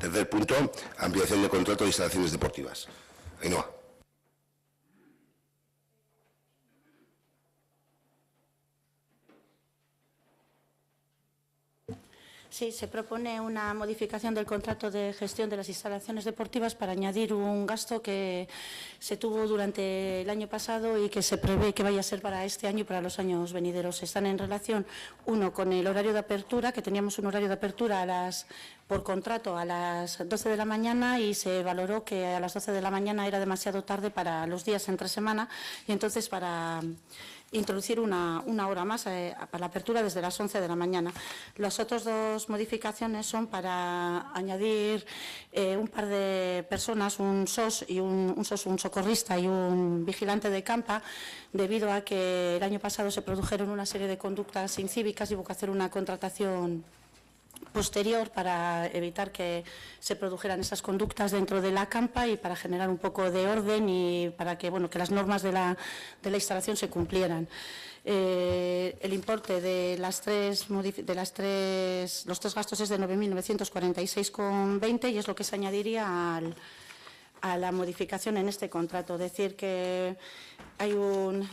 Tercer punto, ampliación de contrato de instalaciones deportivas. Ainhoa. Sí, se propone una modificación del contrato de gestión de las instalaciones deportivas para añadir un gasto que se tuvo durante el año pasado y que se prevé que vaya a ser para este año y para los años venideros. Están en relación, uno, con el horario de apertura, que teníamos un horario de apertura por contrato a las 12 de la mañana y se valoró que a las 12 de la mañana era demasiado tarde para los días entre semana y entonces para introducir una hora más para la apertura desde las 11 de la mañana. Las otras dos modificaciones son para añadir un par de personas, un SOS, un socorrista y un vigilante de campa, debido a que el año pasado se produjeron una serie de conductas incívicas y hubo que hacer una contratación posterior para evitar que se produjeran esas conductas dentro de la campa y para generar un poco de orden y para que, bueno, que las normas de la instalación se cumplieran. El importe de los tres gastos es de 9.946,20 y es lo que se añadiría a la modificación en este contrato. Decir que hay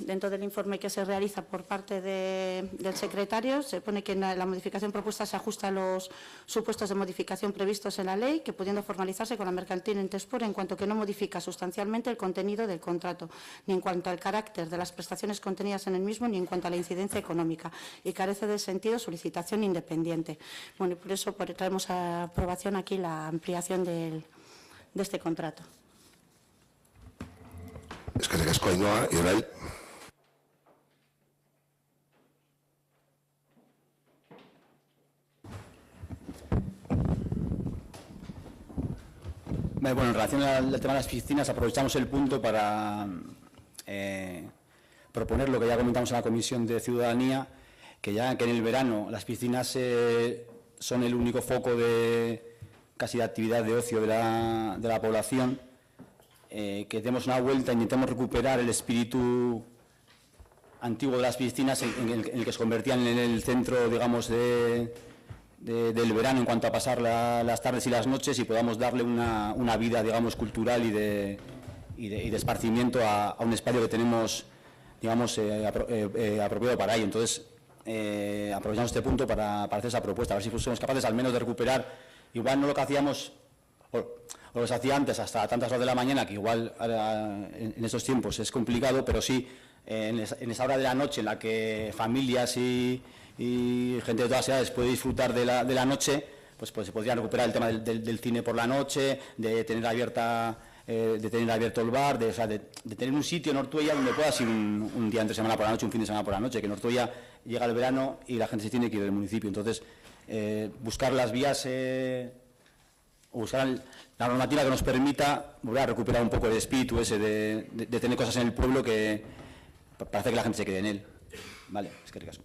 dentro del informe que se realiza por parte del secretario, se pone que la modificación propuesta se ajusta a los supuestos de modificación previstos en la ley, que pudiendo formalizarse con la mercantil Intesport en cuanto que no modifica sustancialmente el contenido del contrato, ni en cuanto al carácter de las prestaciones contenidas en el mismo, ni en cuanto a la incidencia económica, y carece de sentido su licitación independiente. Bueno, y por eso traemos a aprobación aquí la ampliación de este contrato. Eskerrik asko, Ainhoa. Ibai. Bueno, en relación al tema de las piscinas, aprovechamos el punto para proponer lo que ya comentamos en la Comisión de Ciudadanía, que en el verano las piscinas son el único foco casi de actividad de ocio de la población, que demos una vuelta, intentemos recuperar el espíritu antiguo de las piscinas en el que se convertían en el centro, digamos, del verano en cuanto a pasar las tardes y las noches, y podamos darle una vida, digamos, cultural y de esparcimiento a un espacio que tenemos, digamos, apropiado para ello. Entonces, aprovechamos este punto para hacer esa propuesta, a ver si somos capaces al menos de recuperar, igual no lo que hacíamos o lo que se hacía antes hasta tantas horas de la mañana, que igual en estos tiempos es complicado, pero sí en esa hora de la noche en la que familias y gente de todas edades puede disfrutar de la noche, pues se podría recuperar el tema del cine por la noche, de tener abierto el bar, de tener un sitio en Ortuella donde puedas ir un día entre semana por la noche, un fin de semana por la noche, que en Ortuella llega el verano y la gente se tiene que ir del municipio. Entonces, buscar las vías, buscar la normativa que nos permita volver a recuperar un poco el espíritu ese de tener cosas en el pueblo que para hacer que la gente se quede en él. Vale, es que ricasco.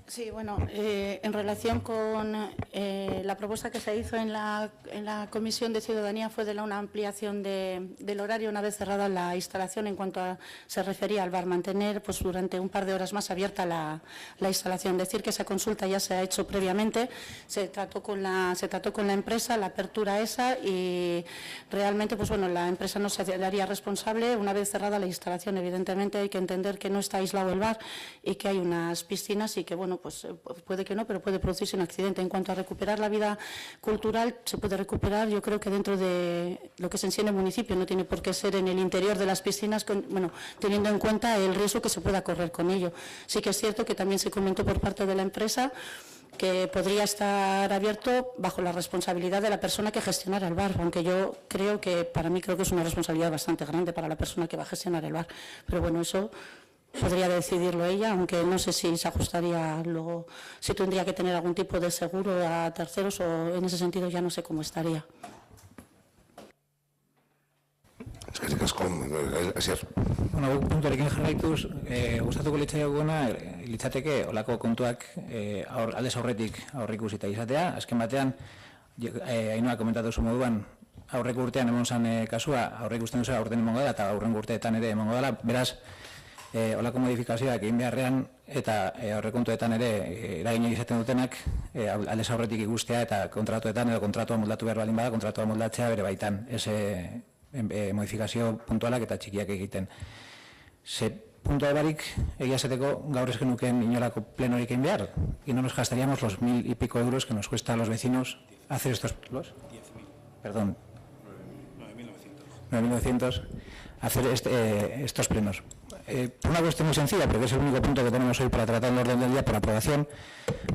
Sí, bueno, en relación con la propuesta que se hizo en la Comisión de Ciudadanía fue de una ampliación del horario una vez cerrada la instalación en cuanto se refería al bar, mantener pues durante un par de horas más abierta la instalación. Decir que esa consulta ya se ha hecho previamente, se trató con la empresa, la apertura esa, y realmente pues bueno, la empresa no se daría responsable una vez cerrada la instalación. Evidentemente hay que entender que no está aislado el bar y que hay unas piscinas y que bueno, pues puede que no, pero puede producirse un accidente. En cuanto a recuperar la vida cultural, se puede recuperar, yo creo que dentro de lo que es en sí en el municipio, no tiene por qué ser en el interior de las piscinas, teniendo en cuenta el riesgo que se pueda correr con ello. Sí que es cierto que también se comentó por parte de la empresa que podría estar abierto bajo la responsabilidad de la persona que gestionara el bar, aunque yo creo que es una responsabilidad bastante grande para la persona que va a gestionar el bar, pero bueno, eso podría decidirlo ella, aunque no sé si se ajustaría luego, si tendría que tener algún tipo de seguro a terceros, o en ese sentido ya no sé cómo estaría. Eskerrik asko, Asier. Bueno, puntuarekin jarraituz, gustatuko litzateke olako kontuak aldez aurretik aurreikusita izatea. Azken batean, Ainhoa komentatu zu moduan, aurreko urtean eman zen kasua, aurreikusten duzu aurten emango dela eta aurrengo urteetan ere emango dela. Beraz, olako modifikazioak egin beharrean eta aurrekontuetan ere eragina izaten dutenak aldez aurretik ikustea eta kontratuetan edo kontratua moldatu behar baldin bada, kontratua moldatzea bere baitan, modifikazio puntualak eta txikiak egiten. Ze punto barik egia esateko gaur ez genuken inolako plenorik egin behar, y no nos gastaríamos los 1.000 y pico euros que nos cuesta a los vecinos hacer estos... ¿Los? 10.000. Perdón. 9.900 hacer estos plenos. Por una cuestión muy sencilla, porque es el único punto que tenemos hoy para tratar en el orden del día por aprobación,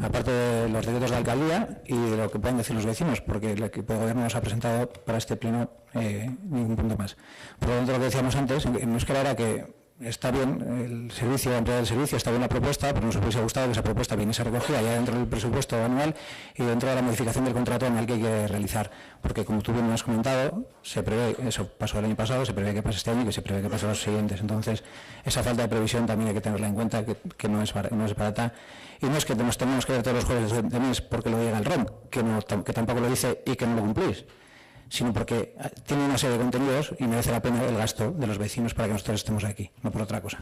aparte de los decretos de alcaldía y de lo que puedan decir los vecinos, porque el equipo de gobierno nos ha presentado para este pleno ningún punto más. Por lo tanto, lo que decíamos antes, en euskera era que está bien el servicio, la entrega del servicio, está bien la propuesta, pero nos hubiese gustado que esa propuesta viniese recogida ya dentro del presupuesto anual y dentro de la modificación del contrato anual que hay que realizar. Porque, como tú bien me has comentado, se prevé, eso pasó el año pasado, se prevé que pase este año y que se prevé que pase los siguientes. Entonces, esa falta de previsión también hay que tenerla en cuenta, que no es barata. Y no es que nos tenemos que ver todos los jueves de mes porque lo diga el ROM, que tampoco lo dice y que no lo cumplís, sino porque tiene una serie de contenidos y merece la pena el gasto de los vecinos para que nosotros estemos aquí, no por otra cosa.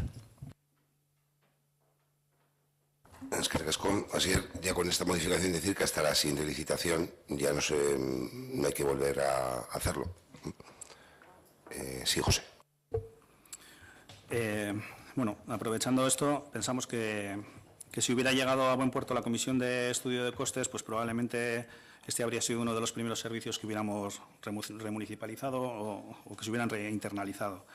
Es que así ya con esta modificación decir que hasta la siguiente licitación ya no hay que volver a hacerlo. Sí, José. Bueno, aprovechando esto, pensamos que si hubiera llegado a buen puerto la Comisión de Estudio de Costes, pues probablemente este habría sido uno de los primeros servicios que hubiéramos remunicipalizado o que se hubieran reinternalizado.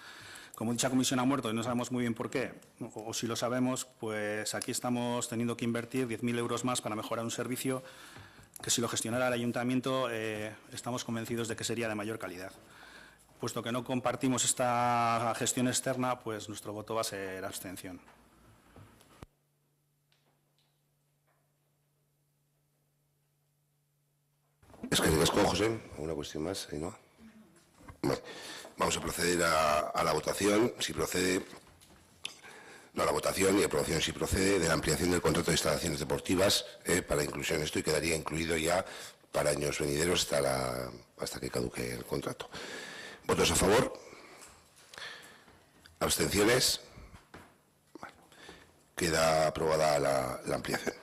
Como dicha comisión ha muerto y no sabemos muy bien por qué, o si lo sabemos, pues aquí estamos teniendo que invertir 10.000 euros más para mejorar un servicio que si lo gestionara el ayuntamiento estamos convencidos de que sería de mayor calidad. Puesto que no compartimos esta gestión externa, pues nuestro voto va a ser abstención. Es que José, ¿alguna cuestión más? ¿No? Vale. Vamos a proceder a la votación. Si procede, no a la votación y aprobación si procede de la ampliación del contrato de instalaciones deportivas para inclusión. Esto y quedaría incluido ya para años venideros hasta que caduque el contrato. ¿Votos a favor? ¿Abstenciones? Vale. Queda aprobada la ampliación.